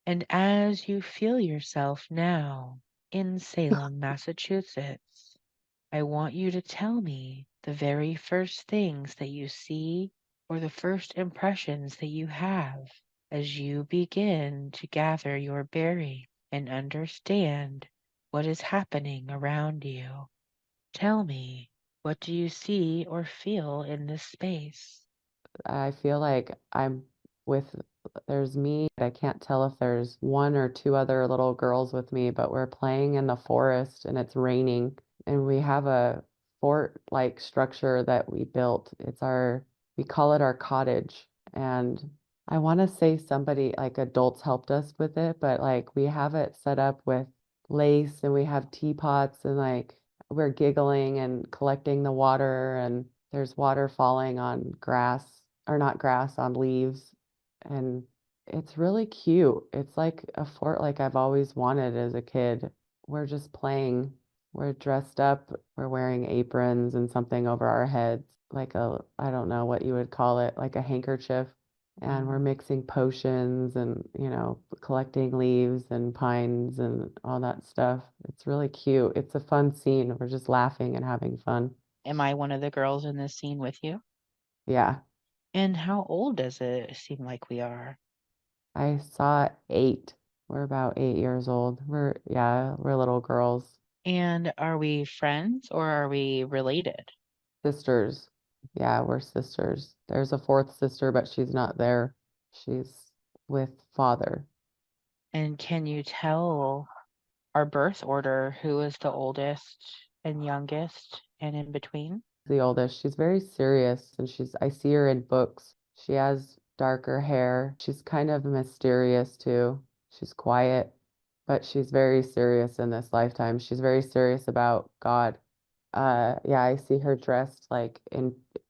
And as you feel yourself now in Salem, Massachusetts, I want you to tell me the very first things that you see or the first impressions that you have as you begin to gather your bearing and understand what is happening around you. Tell me, what do you see or feel in this space? I feel like with, there's me. I can't tell if there's one or two other little girls with me, but we're playing in the forest and it's raining. And we have a fort-like structure that we built. We call it our cottage. And I want to say somebody, like adults, helped us with it, but like we have it set up with lace and we have teapots and like we're giggling and collecting the water and there's water falling on grass or not grass, on leaves. And it's really cute. It's like a fort like I've always wanted as a kid. We're just playing. We're dressed up. We're wearing aprons and something over our heads, like I don't know what you would call it, like a handkerchief. And we're Mm. mixing potions and, collecting leaves and pines and all that stuff. It's really cute. It's a fun scene. We're just laughing and having fun. Am I one of the girls in this scene with you? Yeah. And how old does it seem like we are? I saw 8. We're about 8 years old. We're little girls, And are we friends or are we related? sisters. Yeah, we're sisters. There's a fourth sister, but she's not there. She's with father. And can you tell our birth order who is the oldest and youngest and in between? The oldest. She's very serious and I see her in books. She has darker hair. She's kind of mysterious too. She's quiet, but she's very serious in this lifetime. She's very serious about God. Yeah, I see her dressed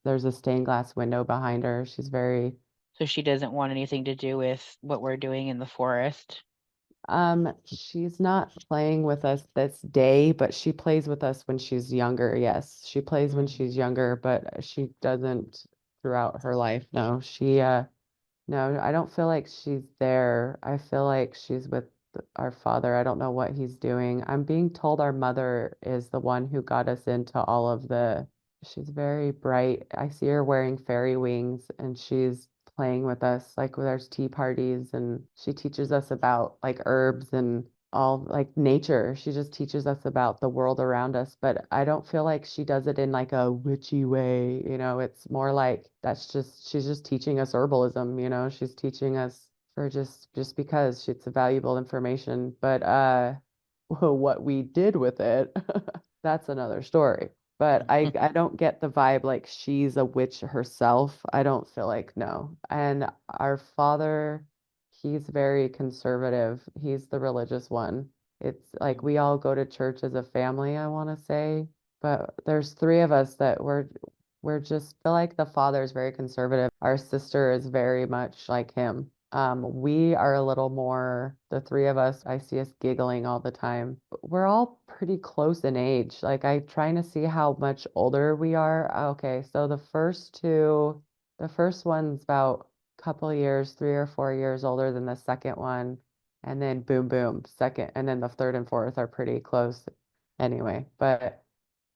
there's a stained glass window behind her. She's very, So she doesn't want anything to do with what we're doing in the forest. she's not playing with us this day, but she plays with us when she's younger. Yes, she plays when Mm. she's younger, but she doesn't throughout her life. No, no, I don't feel like she's there. I feel like she's with our father. I don't know what he's doing. I'm being told our mother is the one who got us into all of she's very bright. I see her wearing fairy wings and she's playing with us like there's tea parties and she teaches us about like herbs and all like nature. She just teaches us about the world around us, but I don't feel like she does it in like a witchy way. It's more like she's just teaching us herbalism, she's teaching us for just because it's a valuable information. But what we did with it, that's another story. But I don't get the vibe like she's a witch herself. I don't feel like no. And our father, he's very conservative. He's the religious one. It's like we all go to church as a family, I want to say, but there's three of us that we're just feel like the father is very conservative. Our sister is very much like him. We are a little more, the three of us, I see us giggling all the time. We're all pretty close in age. Like I trying to see how much older we are. Okay, so the first one's about a couple years, 3 or 4 years older than the second one. And then boom, boom, second, and then the third and fourth are pretty close anyway. But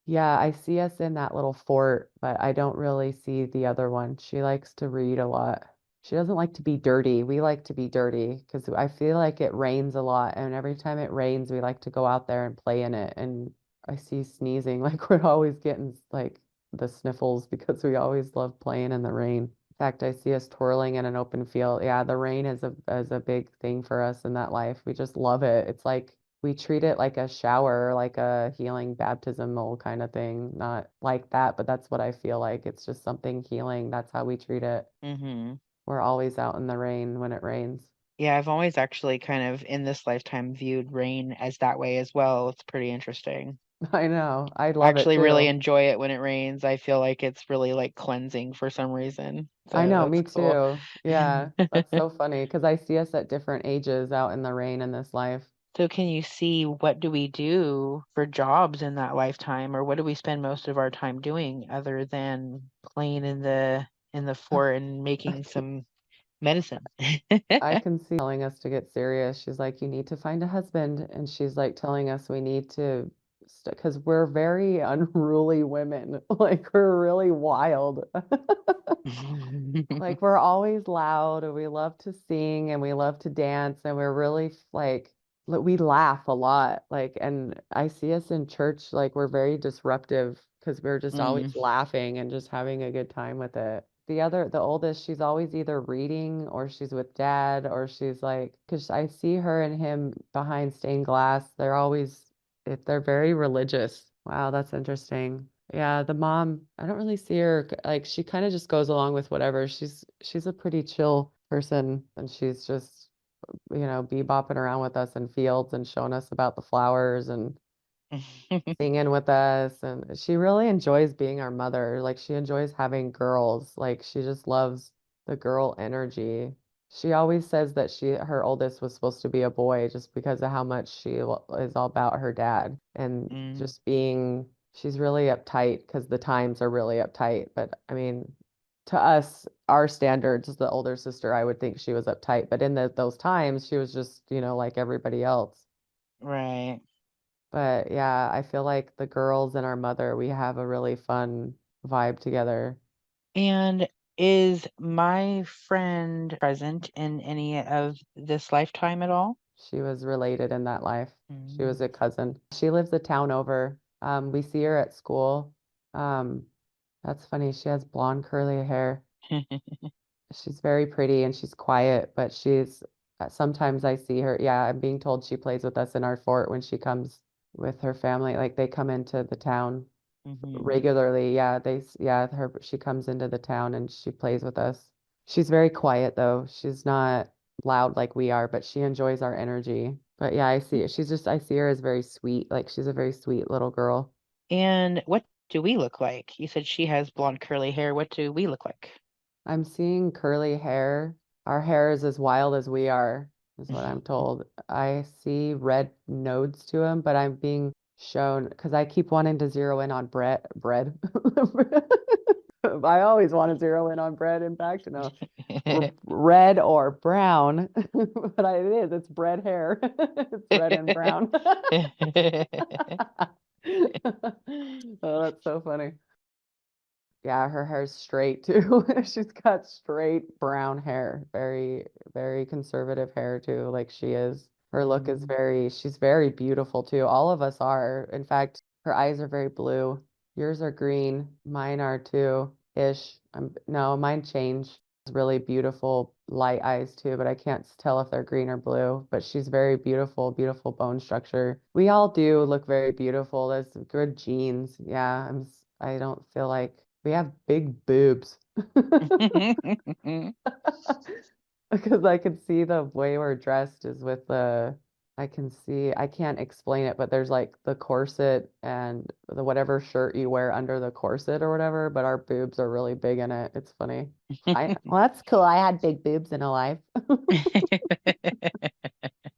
yeah, I see us in that little fort, but I don't really see the other one. She likes to read a lot. She doesn't like to be dirty. We like to be dirty because I feel like it rains a lot. And every time it rains, we like to go out there and play in it. And I see sneezing, like we're always getting like the sniffles because we always love playing in the rain. In fact, I see us twirling in an open field. Yeah, the rain is a big thing for us in that life. We just love it. It's like we treat it like a shower, like a healing baptismal kind of thing. Not like that, but that's what I feel like. It's just something healing. That's how we treat it. Mm-hmm. We're always out in the rain when it rains. Yeah, I've always actually kind of in this lifetime viewed rain as that way as well. It's pretty interesting. I know. I I love it actually really too. enjoy it when it rains. I feel like it's really like cleansing for some reason. I So know, that's me cool. too. Yeah, that's so funny because I see us at different ages out in the rain in this life. So can you see what do we do for jobs in that lifetime, or what do we spend most of our time doing other than playing in the fort and making some Medicine. I can see telling us to get serious. She's like, you need to find a husband. And she's like telling us we need to, because we're very unruly women. Like, we're really wild. Like, we're always loud and we love to sing and we love to dance and we're really like, we laugh a lot. Like, and I see us in church, like, we're very disruptive because we're just Mm, always laughing and just having a good time with it. The oldest, she's always either reading or she's with dad or she's like, because I see her and him behind stained glass. They're always, they're very religious. Wow, that's interesting. Yeah, the mom, I don't really see her like she kind of just goes along with whatever. She's a pretty chill person and she's just, bebopping around with us in fields and showing us about the flowers and singing with us. And she really enjoys being our mother. Like she enjoys having girls. Like she just loves the girl energy. She always says that her oldest was supposed to be a boy just because of how much is all about her dad and mm, just she's really uptight because the times are really uptight. But I mean, to us, our standards, the older sister, I would think she was uptight. But in those times, she was just, like everybody else. right. But yeah, I feel like the girls and our mother, we have a really fun vibe together. And is my friend present in any of this lifetime at all? She was related in that life. She was Mm. a cousin. She lives a town over. We see her at school. Um, that's funny. She has blonde curly hair. She's very pretty and she's quiet, but sometimes I see her. Yeah, I'm being told she plays with us in our fort when she comes with her family. Like they come into the town Hmm. regularly. Yeah, she comes into the town and she plays with us. She's very quiet though. She's not loud like we are, but she enjoys our energy. But yeah, I see her as very sweet. Like she's a very sweet little girl. And what do we look like? You said she has blonde curly hair. What do we look like? I'm seeing curly hair. Our hair is as wild as we are, is what I'm told. I see red nodes to them, but I'm being shown because I keep wanting to zero in on bread. I always want to zero in on bread. In fact, red or brown, but it's bread hair. It's red and brown. Oh, that's so funny. Yeah, her hair's straight too. She's got straight brown hair. Very, very conservative hair too, like she is. Her look is Mm. she's very beautiful too. All of us are. In fact, her eyes are very blue. Yours are green. Mine are too, ish. No, mine change. It's really beautiful light eyes too, but I can't tell if they're green or blue. But she's very beautiful, beautiful bone structure. We all do look very beautiful. There's good genes. Yeah, I don't feel like we have big boobs. Because I can see the way we're dressed is with I can't explain it, but there's like the corset and the whatever shirt you wear under the corset or whatever, but our boobs are really big in it. It's funny. Well, that's cool. I had big boobs in a life.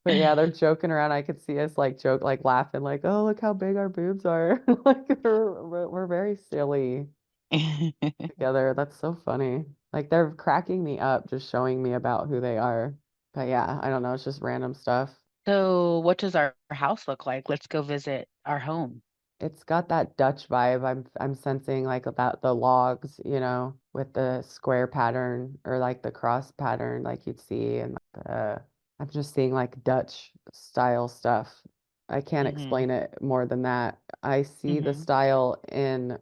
But yeah, they're joking around. I could see us like like laughing, like, oh, look how big our boobs are. Like we're very silly together. That's so funny. Like they're cracking me up just showing me about who they are. But yeah, I don't know, it's just random stuff. So, what does our house look like? Let's go visit our home. It's got that Dutch vibe. I'm sensing like about the logs, with the square pattern or like the cross pattern like you'd see and I'm just seeing like Dutch style stuff. I can't Hmm. explain it more than that. I see the Hmm. style in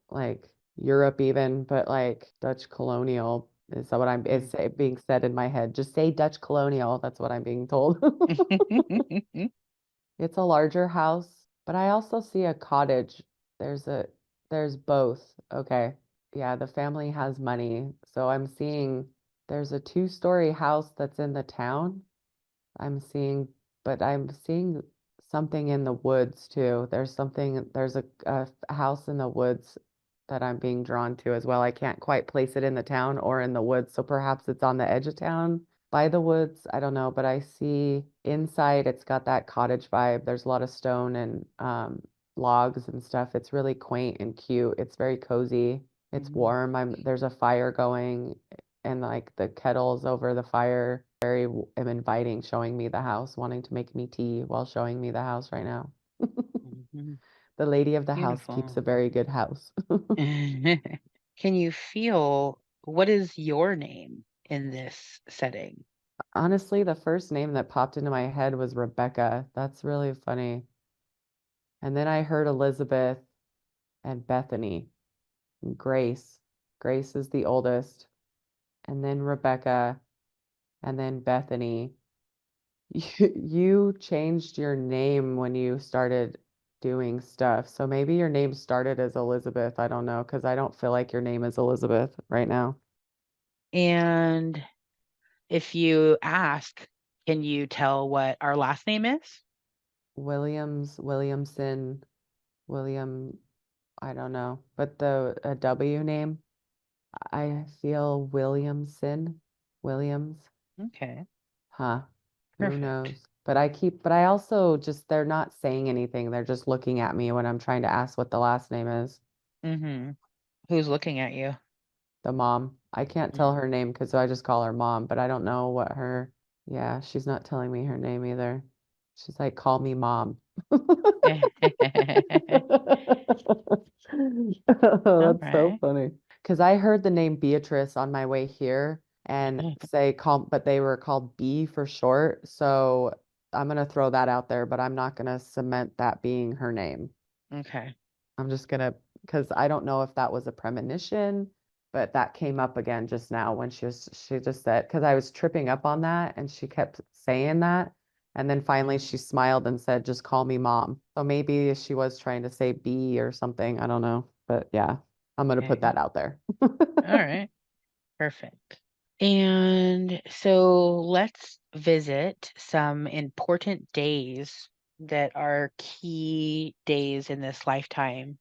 like Europe even, but like Dutch colonial is what being said in my head. Just say Dutch colonial. That's what I'm being told. It's a larger house, but I also see a cottage. There's a there's both. Okay. Yeah, the family has money. So I'm seeing there's a two-story house that's in the town. I'm seeing, but I'm seeing something in the woods too. There's a house in the woods that I'm being drawn to as well. I can't quite place it in the town or in the woods, so perhaps it's on the edge of town by the woods. I don't know, but I see inside it's got that cottage vibe. There's a lot of stone and logs and stuff. It's really quaint and cute. It's very cozy. It's warm. There's a fire going. and like the kettle's over the fire. Very inviting, showing me the house, wanting to make me tea while showing me the house right now. Mhm. The lady of the house keeps a Beautiful. very good house. Can you feel what is your name in this setting? Honestly, the first name that popped into my head was Rebecca. That's really funny. And then I heard Elizabeth and Bethany and Grace. Grace is the oldest, and then Rebecca, and then Bethany. You changed your name when you started doing stuff. So maybe your name started as Elizabeth. I don't know, because I don't feel like your name is Elizabeth right now. And if you ask, can you tell what our last name is? Williams, Williamson, William, I don't know. But the a W name, I feel Williamson, Williams. Okay, Huh. Who perfect. knows? But I also just, they're not saying anything. They're just looking at me when I'm trying to ask what the last name is. Mm-hmm. Who's looking at you? The mom. I can't tell her name because I just call her mom, but I don't know what her, yeah, she's not telling me her name either. She's like, call me mom. All That's so right. funny. Because I heard the name Beatrice on my way here and say call, but they were called B for short. So I'm gonna throw that out there, but I'm not gonna cement that being her name. Okay. I'm just gonna, because I don't know if that was a premonition, but that came up again just now when she just said, because I was tripping up on that and she kept saying that. And then finally Mhm. she smiled and said, just call me mom. So maybe she was trying to say B or something. I don't know. But yeah, I'm gonna put Okay. that out there. All right. Perfect. And so let's visit some important days that are key days in this lifetime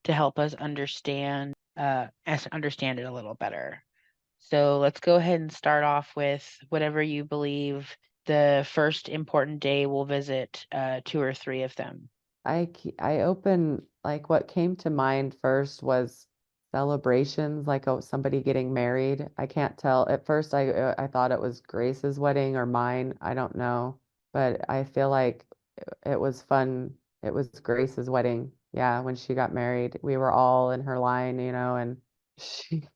to help us understand it a little better. So let's go ahead and start off with whatever you believe the first important day we'll visit, two or three of them. I open, like, what came to mind first was celebrations, like, oh, somebody getting married. I can't tell. At first I thought it was Grace's wedding or mine. I don't know. But I feel like it was fun. It was Grace's wedding. Yeah, when she got married. We were all in her line, and she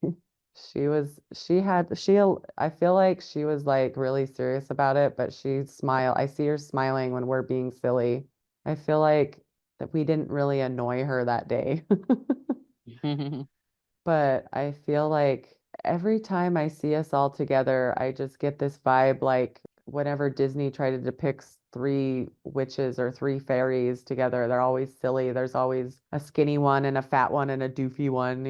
I feel like she was like really serious about it, but she smiled. I see her smiling when we're being silly. I feel like that we didn't really annoy her that day. But I feel like every time I see us all together, I just get this vibe like whenever Disney tried to depict three witches or three fairies together, they're always silly. There's always a skinny one and a fat one and a doofy one.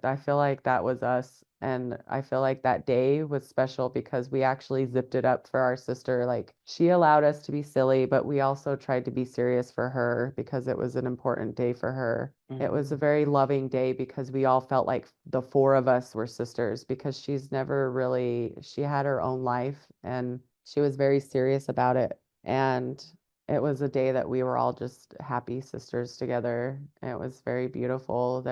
I feel like that was us. And I feel like that day was special because we actually zipped it up for our sister. Like she allowed us to be silly, but we also tried to be serious for her because it was an important day for her. It was a Mhm. very loving day because we all felt like the four of us were sisters because she had her own life and she was very serious about it. And it was a day that we were all just happy sisters together. It was very beautiful.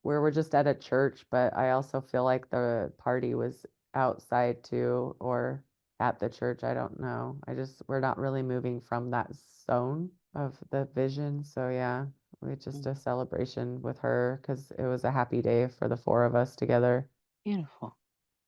We were just at a church, but I also feel like the party was outside too, or at the church. I don't know. We're not really moving from that zone of the vision. So yeah. We just a Mhm. celebration with her because it was a happy day for the four of us together. Beautiful.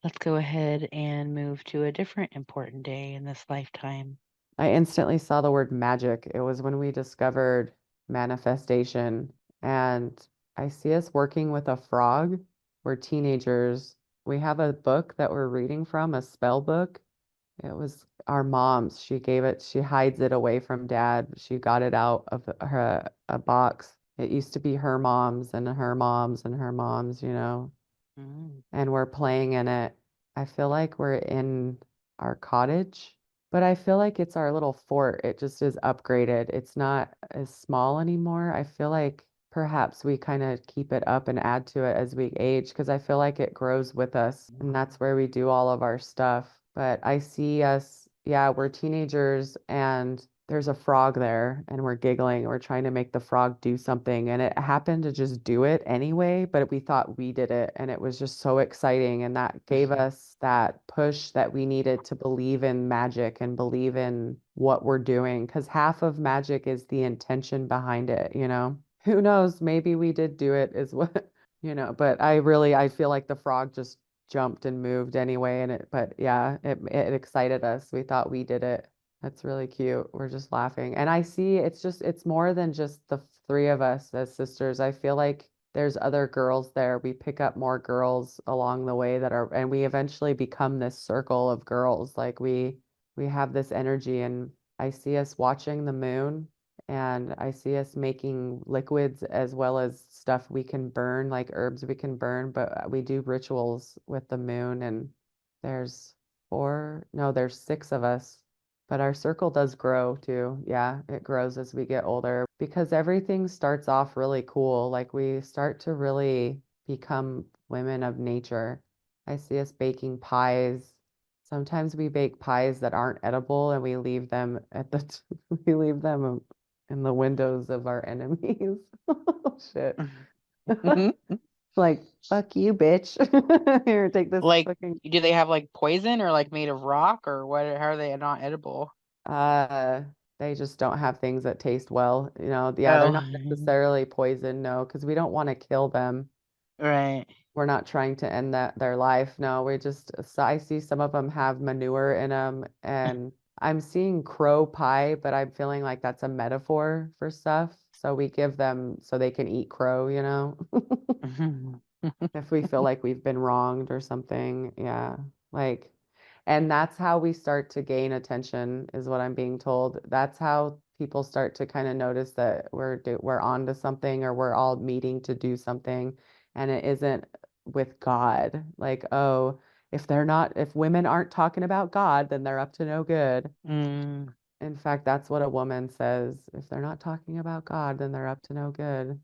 Let's go ahead and move to a different important day in this lifetime. I instantly saw the word magic. It was when we discovered manifestation. And I see us working with a frog. We're teenagers. We have a book that we're reading from, a spell book. It was our mom's. She hides it away from dad. She got it out of her a box. It used to be her mom's and her mom's and her mom's. Mm. And we're playing in it. I feel like we're in our cottage, but I feel like it's our little fort. It just is upgraded. It's not as small anymore. I feel like perhaps we kind of keep it up and add to it as we age because I feel like it grows with us, and that's where we do all of our stuff. But I see us, yeah, we're teenagers and there's a frog there and we're giggling and we're trying to make the frog do something and it happened to just do it anyway, but we thought we did it and it was just so exciting and that gave us that push that we needed to believe in magic and believe in what we're doing because half of magic is the intention behind it, you know? Who knows, maybe we did do it is what, but I feel like the frog just jumped and moved anyway and but yeah, it excited us. We thought we did it. That's really cute. We're just laughing. And I see it's more than just the three of us as sisters. I feel like there's other girls there. We pick up more girls along the way that are, and we eventually become this circle of girls. Like we have this energy and I see us watching the moon and I see us making liquids as well as stuff we can burn, like herbs we can burn, but we do rituals with the moon and there's there's six of us. But our circle does grow too. Yeah, it grows as we get older because everything starts off really cool. Like we start to really become women of nature. I see us baking pies. Sometimes we bake pies that aren't edible and we leave them we leave them in the windows of our enemies. Oh shit. Like, fuck you, bitch. Here, take this Like, fucking do they have like poison or like made of rock or what? How are they not edible? Uh, they just don't have things that taste well. Yeah, they're Oh, not necessarily poison, no, because we don't want to kill them. right. We're not trying to end their life. No, so I see some of them have manure in them, and I'm seeing crow pie, but I'm feeling like that's a metaphor for stuff. So we give them so they can eat crow. If we feel like we've been wronged or something. Yeah. Like, and that's how we start to gain attention, is what I'm being told. That's how people start to kind of notice that we're on to something or we're all meeting to do something. And it isn't with God. Like, oh, if women aren't talking about God, then they're up to no good. Mm, In fact, that's what a woman says. If they're not talking about God, then they're up to no good.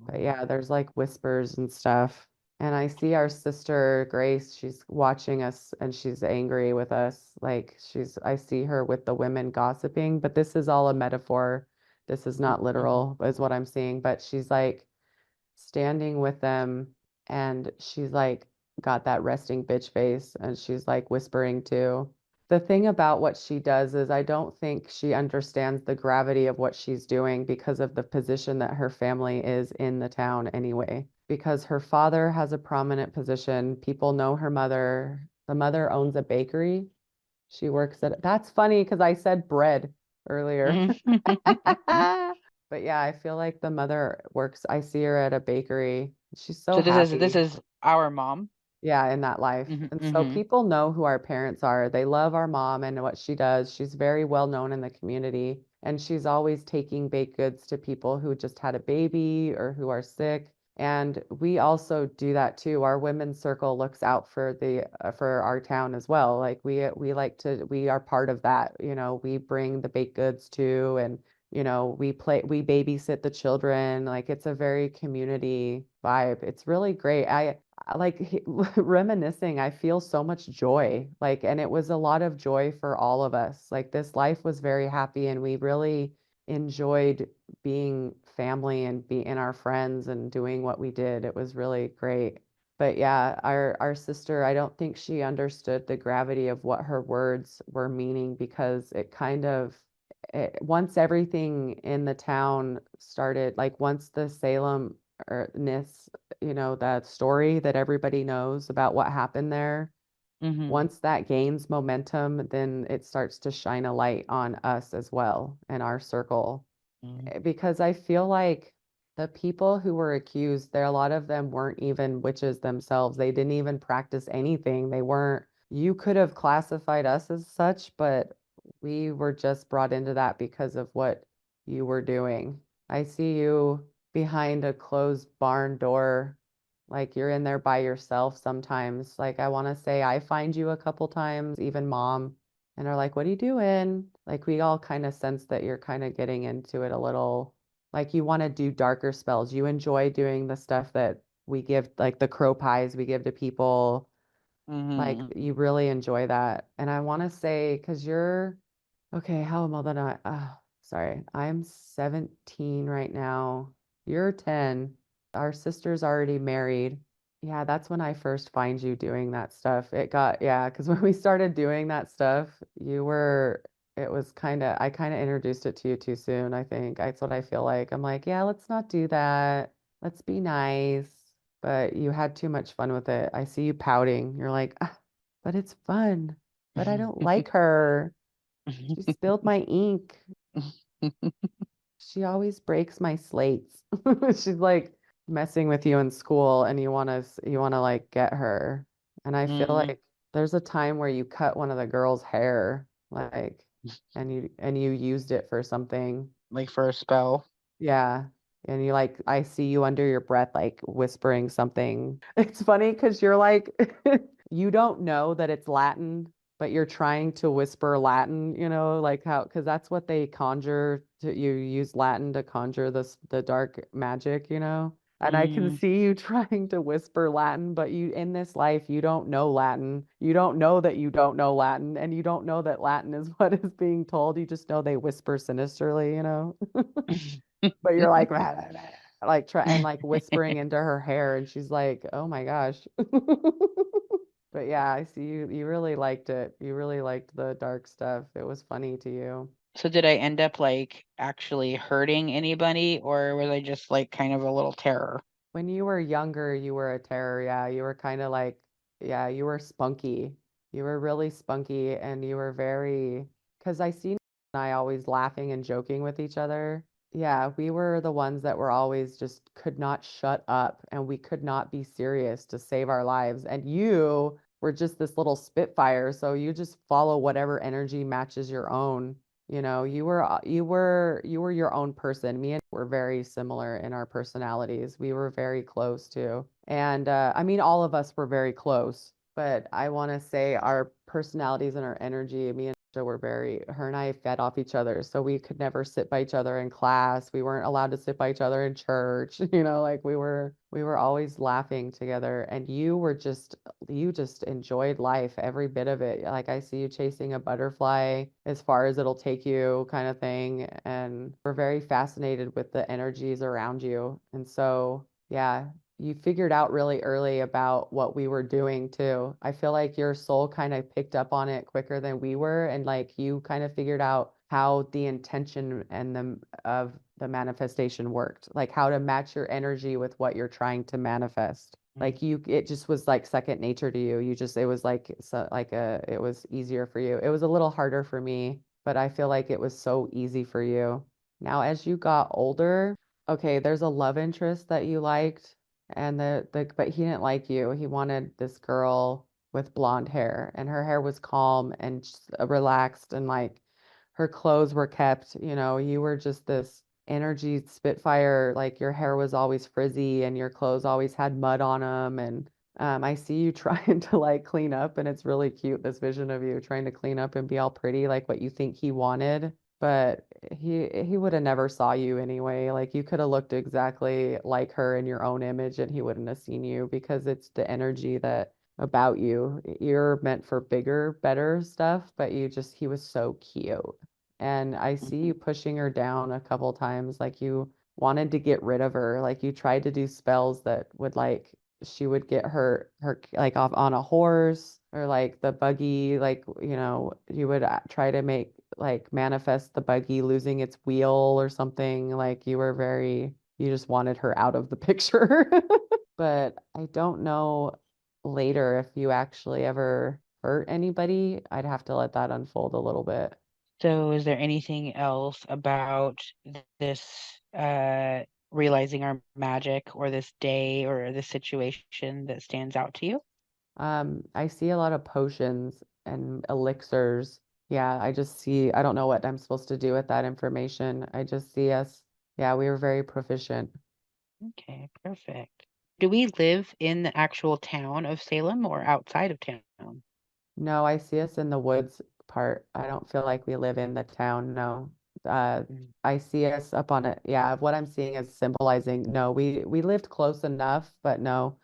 But mhm, yeah, there's like whispers and stuff. And I see our sister Grace, she's watching us and she's angry with us. I see her with the women gossiping, but this is all a metaphor. This is not mhm. literal, is what I'm seeing. But she's like standing with them and she's like got that resting bitch face and she's like whispering too. The thing about what she does is I don't think she understands the gravity of what she's doing because of the position that her family is in the town anyway. Because her father has a prominent position, people know her mother. The mother owns a bakery. She works at That's funny because I said bread earlier. But yeah, I feel like the mother works, I see her at a bakery. She's so So this happy. is our mom. Yeah, in that life. Hmm, And so hmm, people know who our parents are. They love our mom and what she does. She's very well known in the community. And she's always taking baked goods to people who just had a baby or who are sick. And we also do that too. Our women's circle looks out for the for our town as well. Like we are part of that. We bring the baked goods too, and we babysit the children. Like it's a very community vibe. It's really great. Reminiscing, I feel so much joy. And it was a lot of joy for all of us. Like this life was very happy and we really enjoyed being family and being our friends and doing what we did. It was really great. But yeah, our sister, I don't think she understood the gravity of what her words were meaning because once everything in the town started, like once the Salem or ness, that story that everybody knows about what happened there, hmm, once that gains momentum, then it starts to shine a light on us as well in our circle. hmm, Because I feel like the people who were accused, a lot of them weren't even witches themselves. They didn't even practice anything. You could have classified us as such, but we were just brought into that because of what you were doing. I see you behind a closed barn door, like you're in there by yourself sometimes. Like I want to say I find you a couple times, even mom, and are like, "What are you doing?" Like we all kind of sense that you're kind of getting into it a little. Like you want to do darker spells. You enjoy doing the stuff that we give, like the crow pies we give to people. Like hmm. you really enjoy that. And I want to say, because Okay, how am I? Sorry, I'm 17 right now. You're 10. Our sister's already married. Yeah, that's when I first find you doing that stuff. Yeah, because when we started doing that stuff, it was I kind of introduced it to you too soon, I think. That's what I feel like. I'm like, yeah, let's not do that. Let's be nice. But you had too much fun with it. I see you pouting. You're like, but it's fun. But I don't like her. She spilled my ink. She always breaks my slates. She's like messing with you in school and you want to like get her. And I feel Mm, like there's a time where you cut one of the girls' hair, like, and you used it for something. like for a spell. Yeah. And you like, I see you under your breath, like whispering something. It's funny because you're like, you don't know that it's Latin, but you're trying to whisper Latin, like how, because that's what they conjure you use Latin to conjure the dark magic. And I can Mm. see you trying to whisper Latin, but in this life, you don't know Latin. You don't know that you don't know Latin, and you don't know that Latin is what is being told. You just know they whisper sinisterly. But you're like, like try and like whispering into her hair, and she's like, oh my gosh. But yeah, I see you really liked it. You really liked the dark stuff. It was funny to you. So did I end up like actually hurting anybody, or was I just like kind of a little terror? When you were younger, you were a terror. Yeah, you were kind of like, yeah, you were spunky. You were really spunky, and you were very, because I seen and I always laughing and joking with each other. Yeah, we were the ones that were always just could not shut up, and we could not be serious to save our lives. And you were just this little spitfire, so you just follow whatever energy matches your own. You were your own person. Me and were very similar in our personalities. We were very close too. And I mean, all of us were very close, but I want to say our personalities and our energy, me and her and I fed off each other. So we could never sit by each other in class. We weren't allowed to sit by each other in church. Like we were always laughing together. And you just enjoyed life, every bit of it. Like I see you chasing a butterfly as far as it'll take you, kind of thing. And we're very fascinated with the energies around you. And so, yeah, you figured out really early about what we were doing too. I feel like your soul kind of picked up on it quicker than we were, and like you kind of figured out how the intention and the manifestation worked, like how to match your energy with what you're trying to manifest. Mm. Like it just was like second nature to you. It was like it was easier for you. It was a little harder for me, but I feel like it was so easy for you. Now, as you got older, okay, there's a love interest that you liked, and but he didn't like you. He wanted this girl with blonde hair, and her hair was calm and relaxed, and like her clothes were kept. You were just this energy spitfire. Like your hair was always frizzy, and your clothes always had mud on them. And I see you trying to like clean up, and it's really cute, this vision of you trying to clean up and be all pretty, like what you think he wanted. But he would have never saw you anyway. Like you could have looked exactly like her in your own image and he wouldn't have seen you, because it's the energy that about you. You're meant for bigger, better stuff, but he was so cute. And I see you pushing her down a couple times, like you wanted to get rid of her. Like you tried to do spells that would like she would get her like off on a horse, or like the buggy, like you would try to make like manifest the buggy losing its wheel or something. Like you just wanted her out of the picture. But I don't know later if you actually ever hurt anybody. I'd have to let that unfold a little bit. So is there anything else about this realizing our magic, or this day, or this situation that stands out to you? I see a lot of potions and elixirs. Yeah, I don't know what I'm supposed to do with that information. I just see us, yeah, we were very proficient. Okay, perfect. Do we live in the actual town of Salem or outside of town? No, I see us in the woods part. I don't feel like we live in the town. No. Uh, Mm. I see us up on it. Yeah, what I'm seeing is symbolizing. No, we lived close enough, but no,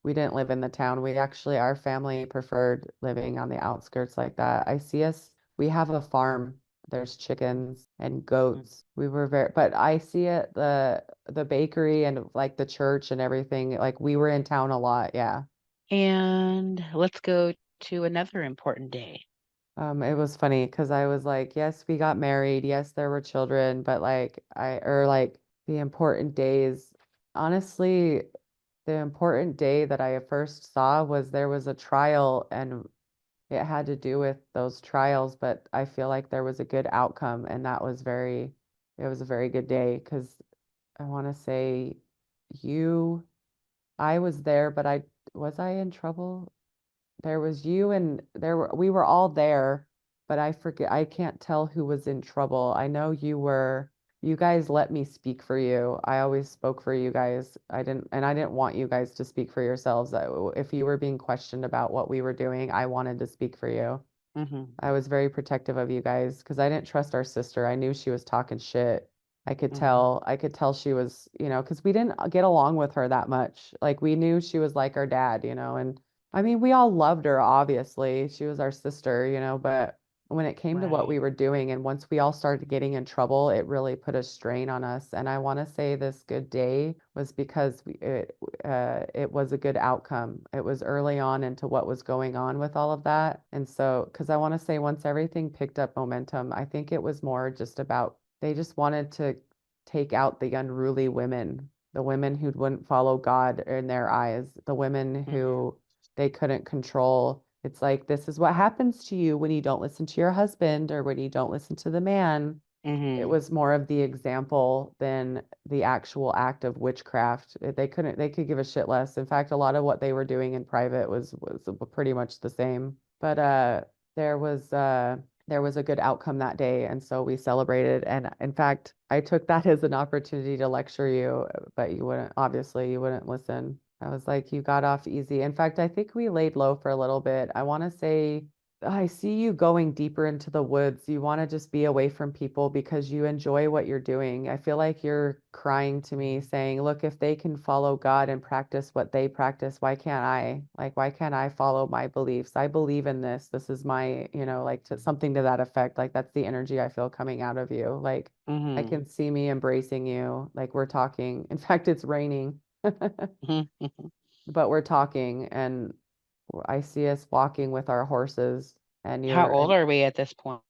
we didn't live in the town. Our family preferred living on the outskirts like that. I see us, we have a farm. there's chickens and goats. We were very, but I see it, the bakery and like the church and everything. Like we were in town a lot. Yeah. And let's go to another important day. It was funny because I was like, yes, we got married. Yes, there were children, but like the important days, honestly, the important day that I first saw was there was a trial and it had to do with those trials, but I feel like there was a good outcome and it was a very good day because I want to say you, I was there, but was I in trouble? There was you and we were all there, but I forget, I can't tell who was in trouble. I know you guys let me speak for you. I always spoke for you guys. I didn't want you guys to speak for yourselves. If you were being questioned about what we were doing, I wanted to speak for you. Mm-hmm. I was very protective of you guys because I didn't trust our sister. I knew she was talking shit. Mm-hmm. I could tell she was, because we didn't get along with her that much. Like we knew she was like our dad, and I mean, we all loved her, obviously. She was our sister, but when it came to what Right. we were doing and once we all started getting in trouble, it really put a strain on us. And I want to say this good day was because it was a good outcome. It was early on into what was going on with all of that. And so, because I want to say once everything picked up momentum, I think it was more just about they just wanted to take out the unruly women, the women who wouldn't follow God in their eyes, the women Mm-hmm. who they couldn't control. It's like, this is what happens to you when you don't listen to your husband or when you don't listen to the man. It Mm-hmm. was more of the example than the actual act of witchcraft. They could give a shit less. In fact, a lot of what they were doing in private was pretty much the same. But there was uh, there was a good outcome that day, and so we celebrated. And in fact, I took that as an opportunity to lecture you, but obviously, you wouldn't listen. I was like, you got off easy. In fact, I think we laid low for a little bit. I want to say I see you going deeper into the woods. You want to just be away from people because you enjoy what you're doing. I feel like you're crying to me saying, look, if they can follow God and practice what they practice, why can't I? Like, why can't I follow my beliefs? I believe in this. This is my, like something to that effect. Like, that's the energy I feel coming out of you. Like, I Mm-hmm. can see me embracing you. Like, we're talking. In fact, it's raining, Mm-hmm. but we're talking and I see us walking with our horses and How old are we at this point?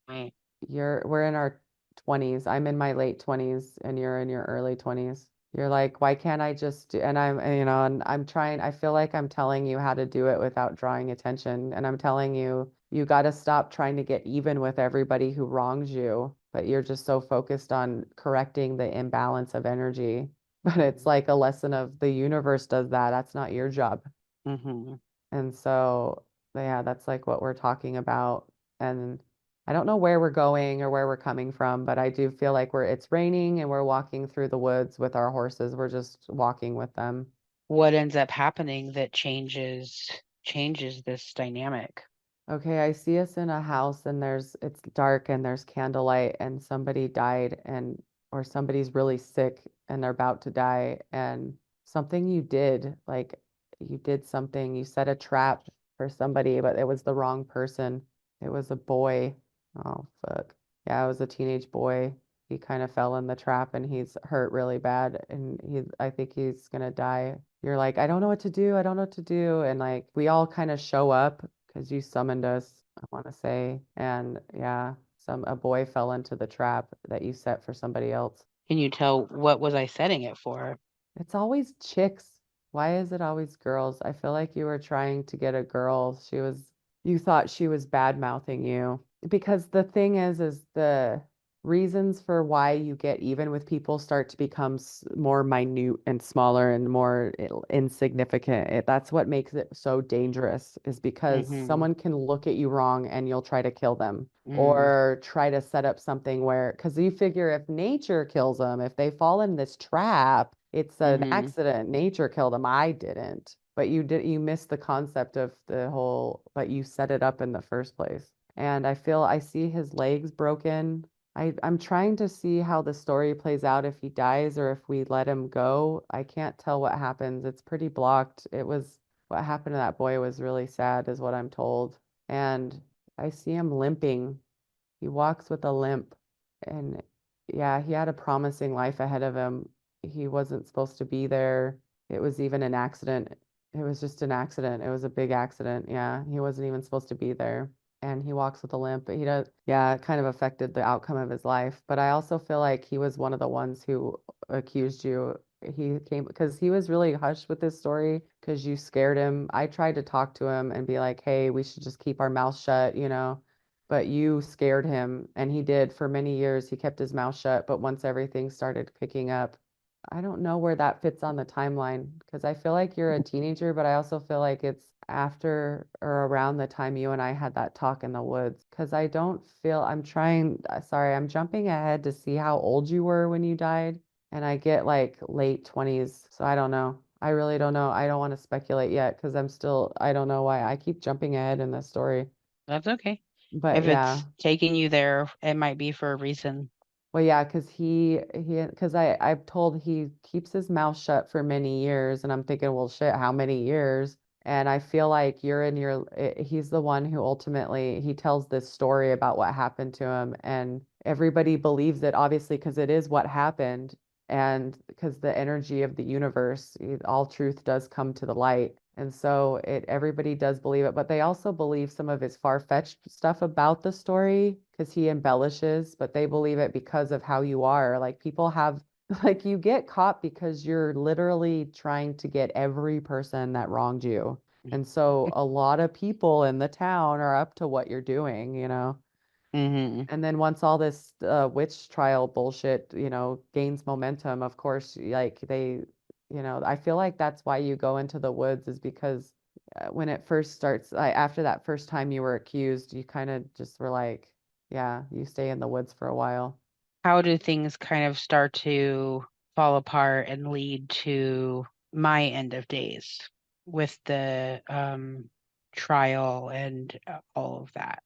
we're in our 20s. I'm in my late 20s and you're in your early 20s. You're like, why can't I just do, and and I'm trying, I feel like I'm telling you how to do it without drawing attention. And I'm telling you, you got to stop trying to get even with everybody who wrongs you, but you're just so focused on correcting the imbalance of energy. But it's like a lesson of the universe does that. That's not your job. Mm-hmm. And so, yeah, that's like what we're talking about. And I don't know where we're going or where we're coming from, but I do feel like it's raining and we're walking through the woods with our horses. We're just walking with them. What ends up happening that changes this dynamic? Okay, I see us in a house and it's dark and there's candlelight and somebody died or somebody's really sick and they're about to die and something you did, like you did something, you set a trap for somebody, but it was the wrong person. It was a boy. Oh, fuck. Yeah, it was a teenage boy. He kind of fell in the trap and he's hurt really bad and I think he's gonna die. You're like, I don't know what to do. I don't know what to do. And like we all kind of show up because you summoned us, I want to say. And yeah, a boy fell into the trap that you set for somebody else. Can you tell what was I setting it for? It's always chicks. Why is it always girls? I feel like you were trying to get a girl. You thought she was bad mouthing you. Because the thing is the reasons for why you get even with people start to become more minute and smaller and more insignificant. That's what makes it so dangerous, is because Mm-hmm. someone can look at you wrong and you'll try to kill them Mm, or try to set up something where, because you figure if nature kills them, if they fall in this trap, it's an mm-hmm. accident. Nature killed them. I didn't. But you missed the concept of the whole, but you set it up in the first place. And I see his legs broken. I'm trying to see how the story plays out if he dies or if we let him go. I can't tell what happens. It's pretty blocked. What happened to that boy was really sad, is what I'm told. And I see him limping. He walks with a limp. And yeah, he had a promising life ahead of him. He wasn't supposed to be there. It was even an accident. It was just an accident. It was a big accident. Yeah, he wasn't even supposed to be there. And he walks with a limp, but he does, yeah, it kind of affected the outcome of his life. But I also feel like he was one of the ones who accused you. He came because he was really hushed with this story because you scared him. I tried to talk to him and be like, hey, we should just keep our mouth shut, you know, but you scared him, and he did for many years. He kept his mouth shut, but once everything started picking up, I don't know where that fits on the timeline because I feel like you're a teenager, but I also feel like it's after or around the time you and I had that talk in the woods. Because I don't feel I'm trying, sorry, I'm jumping ahead to see how old you were when you died, and I get like late 20s, so I don't know. I really don't know. I don't want to speculate yet because I don't know why I keep jumping ahead in the story. That's okay. But If yeah. it's taking you there, it might be for a reason. Well, yeah, because because I've told he keeps his mouth shut for many years, and I'm thinking, well, shit, how many years? And I feel like he's the one who ultimately he tells this story about what happened to him, and everybody believes it, obviously, because it is what happened, and because the energy of the universe, all truth does come to the light. And so everybody does believe it, but they also believe some of his far-fetched stuff about the story because he embellishes, but they believe it because of how you are. Like people have, like you get caught because you're literally trying to get every person that wronged you. And so a lot of people in the town are up to what you're doing, you know? Mm-hmm. And then once all this witch trial bullshit, you know, gains momentum, of course, like I feel like that's why you go into the woods is because when it first starts, after that first time you were accused, you kind of just were like, yeah, you stay in the woods for a while. How do things kind of start to fall apart and lead to my end of days with the trial and all of that?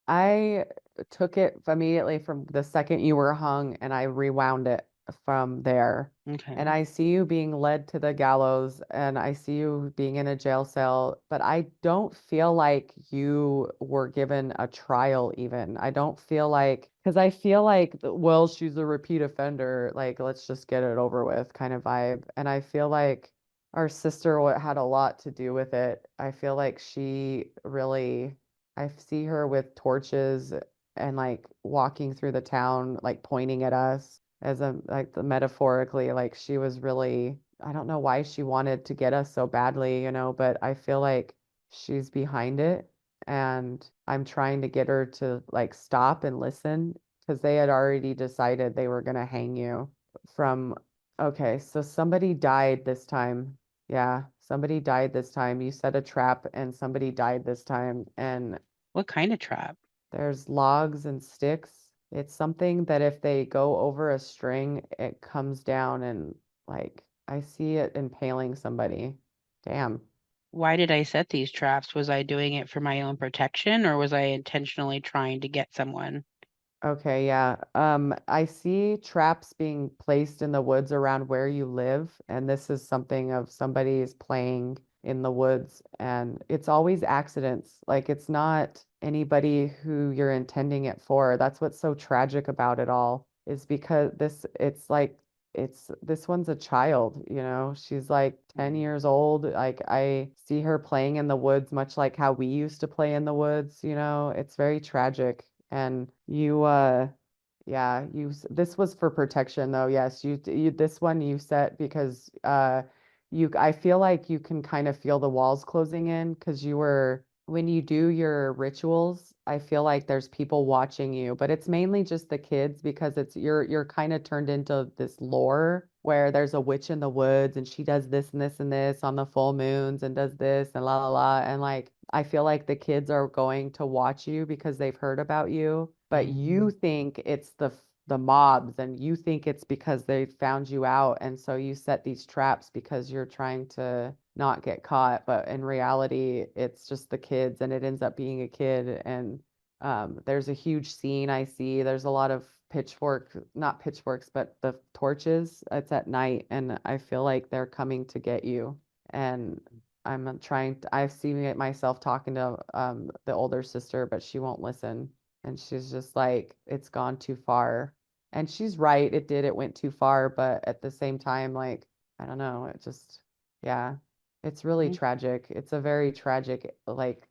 I took it immediately from the second you were hung and I rewound it from there. Okay. And I see you being led to the gallows and I see you being in a jail cell, but I don't feel like you were given a trial even. I don't feel like, because I feel like, well, she's a repeat offender, like let's just get it over with kind of vibe. And I feel like our sister had a lot to do with it. I feel like she really I see her with torches and like walking through the town, like pointing at us as a like the metaphorically, like she was really, I don't know why she wanted to get us so badly, you know, but I feel like she's behind it. And I'm trying to get her to like stop and listen because they had already decided they were going to hang you from, okay, so somebody died this time. Yeah, somebody died this time. You set a trap and somebody died this time. And What kind of trap? there's logs and sticks. It's something that if they go over a string, it comes down and like I see it impaling somebody. Damn. Why did I set these traps? Was I doing it for my own protection or was I intentionally trying to get someone? Okay, yeah. I see traps being placed in the woods around where you live, and this is something of somebody's playing in the woods, and it's always accidents. Like it's not anybody who you're intending it for. That's what's so tragic about it all, is because it's like this one's a child, you know. She's like 10 Mm. years old. Like I see her playing in the woods, much like how we used to play in the woods, you know. It's very tragic. And yeah, this was for protection though. Yes, this one you set because I feel like you can kind of feel the walls closing in because when you do your rituals, I feel like there's people watching you, but it's mainly just the kids because you're kind of turned into this lore where there's a witch in the woods and she does this and this and this on the full moons and does this and la la la. And like I feel like the kids are going to watch you because they've heard about you, but you Mm. think it's the mobs and you think it's because they found you out. And so you set these traps because you're trying to not get caught. But in reality, it's just the kids and it ends up being a kid. And there's a huge scene I see. There's a lot of not pitchforks, but the torches. It's at night and I feel like they're coming to get you. And I see it myself talking to the older sister, but she won't listen. And she's just like, it's gone too far. And she's right, it went too far, but at the same time, like, I don't know, it just, yeah, it's really Mm. tragic. It's a very tragic, like,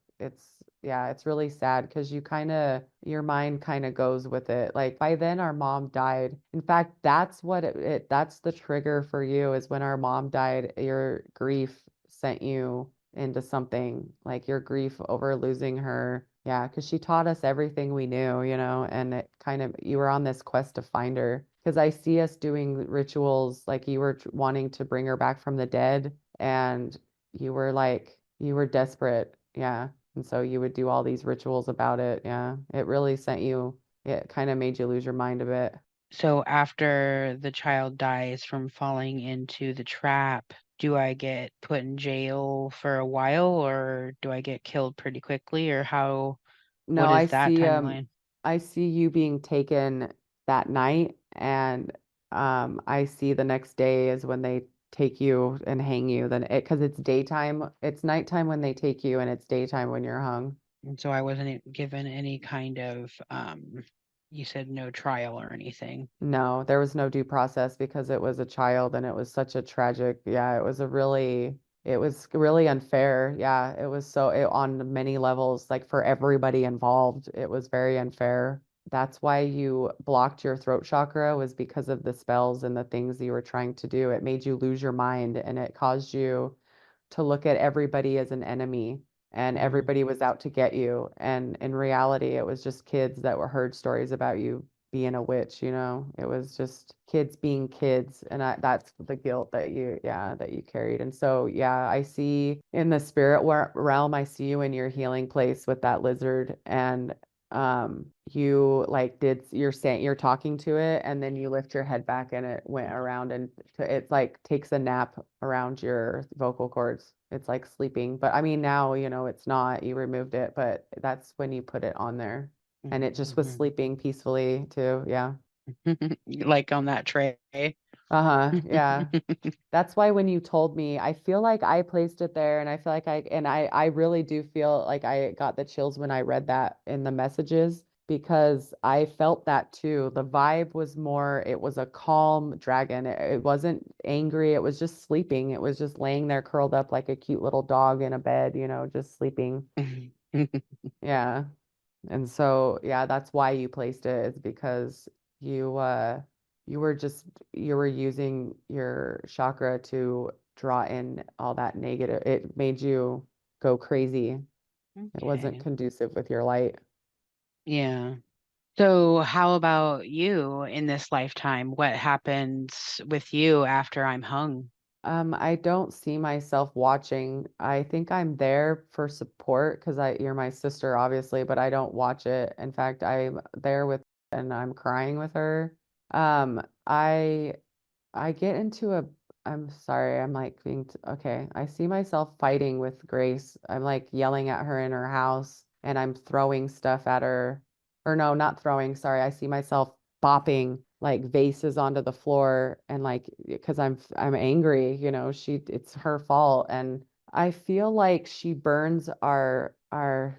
yeah, it's really sad because your mind kind of goes with it. Like, by then, our mom died. In fact, that's what that's the trigger for you is when our mom died, your grief sent you into something like your grief over losing her. Yeah, because she taught us everything we knew, and it kind of, you were on this quest to find her. Because I see us doing rituals like you were wanting to bring her back from the dead, and you were desperate. Yeah. And so you would do all these rituals about it. Yeah. It kind of made you lose your mind a bit. So after the child dies from falling into the trap, do I get put in jail for a while or do I get killed pretty quickly or what No, is that timeline? I see you being taken that night, and I see the next day is when they take you and hang you. Then because it's daytime, it's nighttime when they take you, and it's daytime when you're hung. And so I wasn't given any kind of you said no trial or anything. No, there was no due process because it was a child, and it was such a tragic, yeah, it was really unfair. Yeah, on many levels, like for everybody involved, it was very unfair. That's why you blocked your throat chakra was because of the spells and the things you were trying to do. It made you lose your mind and it caused you to look at everybody as an enemy and Mm. everybody was out to get you. And in reality, it was just kids that were heard stories about you being a witch. It was just kids being kids. And that's the guilt that you carried. And so, yeah, I see in the spirit realm, I see you in your healing place with that lizard. And you like you're saying you're talking to it and then you lift your head back and it went around and it like takes a nap around your vocal cords. It's like sleeping, but I mean now it's not, you removed it, but that's when you put it on there and it just was Mm-hmm. sleeping peacefully too. Yeah. Like on that tray. Uh-huh. Yeah. That's why when you told me, I feel like I placed it there and I feel like I really do feel like I got the chills when I read that in the messages because I felt that too. The vibe was more, it was a calm dragon. It wasn't angry. It was just sleeping. It was just laying there curled up like a cute little dog in a bed, just sleeping. Yeah. And so, yeah, that's why you placed it is because you you were just you were using your chakra to draw in all that negative. It made you go crazy. It wasn't Okay. conducive with your light. Yeah. So how about you in this lifetime? What happens with you after I'm hung? I don't see myself watching. I think I'm there for support because you're my sister, obviously, but I don't watch it. In fact, I'm there with and I'm crying with her. Um, I I get into a, I'm sorry, I'm like okay. I see myself fighting with Grace. I'm like yelling at her in her house and I'm throwing stuff at her. Or no, not throwing, sorry. I see myself bopping like vases onto the floor and like because I'm angry, it's her fault. And I feel like she burns our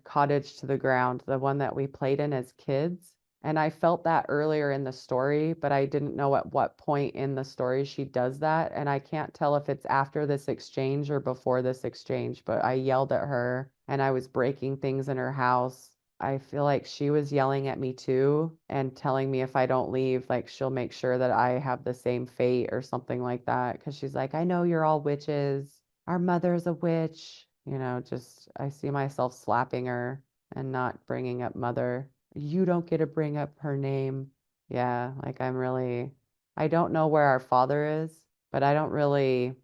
cottage to the ground, the one that we played in as kids. And I felt that earlier in the story, but I didn't know at what point in the story she does that. And I can't tell if it's after this exchange or before this exchange, but I yelled at her and I was breaking things in her house. I feel like she was yelling at me too and telling me if I don't leave, like she'll make sure that I have the same fate or something like that. Cause she's like, I know you're all witches. Our mother's a witch. Just I see myself slapping her and not bringing up mother. You don't get to bring up her name. Yeah, like I don't know where our father is, but I don't really,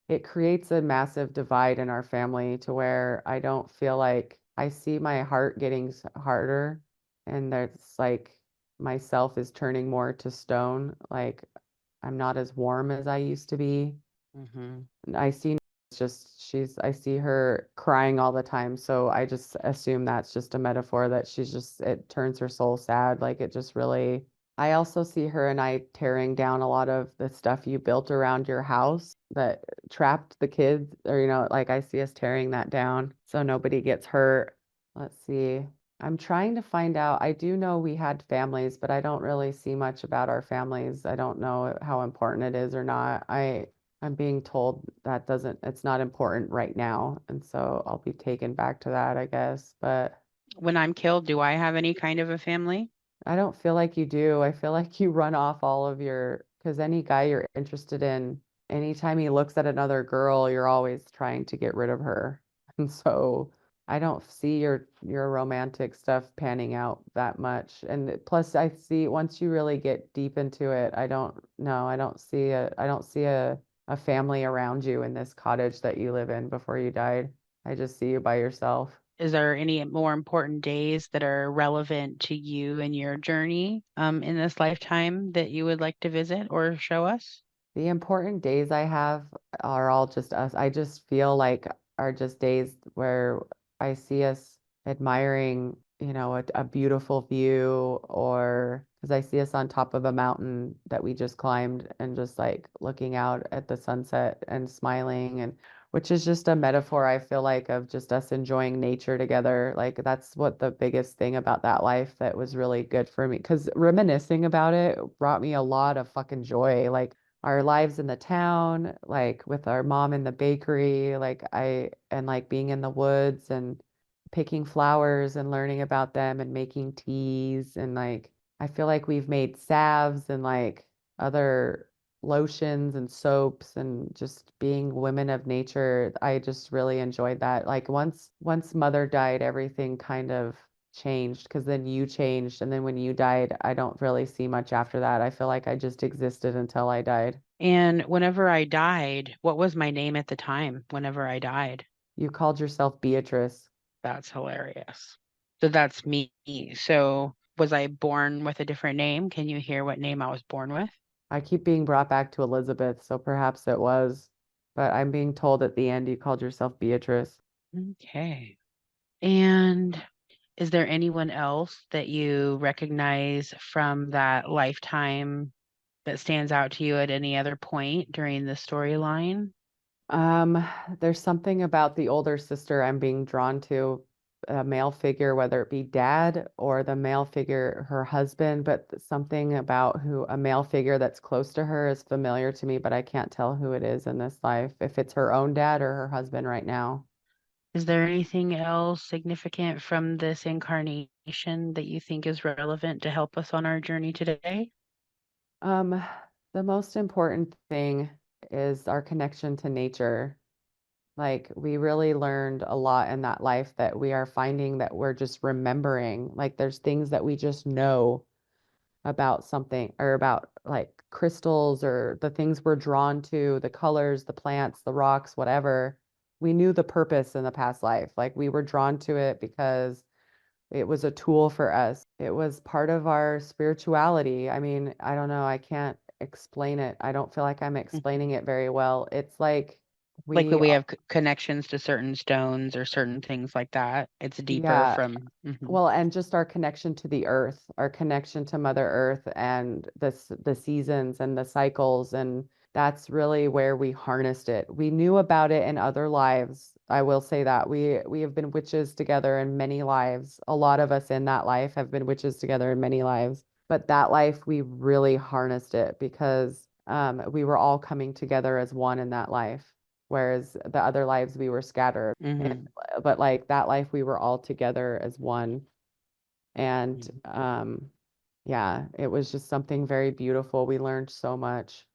it creates a massive divide in our family to where I don't feel like I see my heart getting harder and there's like myself is turning more to stone. Like I'm not as warm as I used to be. Mm-hmm. I see it's just I see her crying all the time. So I just assume that's just a metaphor that it turns her soul sad. Like it just really, I also see her and I tearing down a lot of the stuff you built around your house that trapped the kids, or, like I see us tearing that down so nobody gets hurt. Let's see. I'm trying to find out. I do know we had families, but I don't really see much about our families. I don't know how important it is or not. I'm being told that doesn't, it's not important right now. And so I'll be taken back to that, I guess. But When I'm killed, do I have any kind of a family? I don't feel like you do. I feel like you run off all of your, because any guy you're interested in, anytime he looks at another girl, you're always trying to get rid of her. And so I don't see your romantic stuff panning out that much. And plus I see once you really get deep into it, I don't know, I don't see a family around you in this cottage that you live in before you died. I just see you by yourself. Is there any more important days that are relevant to you and your journey in this lifetime that you would like to visit or show us? The important days I have are all just us. I just feel like are just days where I see us admiring, a beautiful view, or because I see us on top of a mountain that we just climbed and just like looking out at the sunset and smiling, and which is just a metaphor I feel like of just us enjoying nature together. Like that's what the biggest thing about that life that was really good for me, because reminiscing about it brought me a lot of fucking joy. Like our lives in the town, like with our mom in the bakery, and like being in the woods and picking flowers and learning about them and making teas. And like, I feel like we've made salves and like other lotions and soaps and just being women of nature. I just really enjoyed that. Like once mother died, everything kind of changed because then you changed. And then when you died, I don't really see much after that. I feel like I just existed until I died. And whenever I died, what was my name at the time whenever I died? You called yourself Beatrice. That's hilarious. So that's me. So was I born with a different name? Can you hear what name I was born with? I keep being brought back to Elizabeth, so perhaps it was. But I'm being told at the end you called yourself Beatrice. Okay. And is there anyone else that you recognize from that lifetime that stands out to you at any other point during the storyline? Um, there's something about the older sister I'm being drawn to, a male figure, whether it be dad or the male figure, her husband, but something about who a male figure that's close to her is familiar to me, but I can't tell who it is in this life, if it's her own dad or her husband right now. Is there anything else significant from this incarnation that you think is relevant to help us on our journey today? Um, the most important thing is our connection to nature. Like we really learned a lot in that life that we are finding that we're just remembering. Like there's things that we just know about something or about like crystals or the things we're drawn to, the colors, the plants, the rocks, whatever. We knew the purpose in the past life. Like we were drawn to it because it was a tool for us. It was part of our spirituality. I mean, I don't know. I can't explain it. I don't feel like I'm Mhm. explaining it very well. It's like Like that we, we have connections to certain stones or certain things like that. It's deeper yeah, from. well, and just our connection to the earth, our connection to Mother Earth and the seasons and the cycles, and that's really where we harnessed it. We knew about it in other lives. I will say that we have been witches together in many lives. A lot of us in that life have been witches together in many lives. But that life we really harnessed it because we were all coming together as one in that life, whereas the other lives we were scattered. And Mhm. but like that life we were all together as one. And Mhm. yeah, it was just something very beautiful. We learned so much.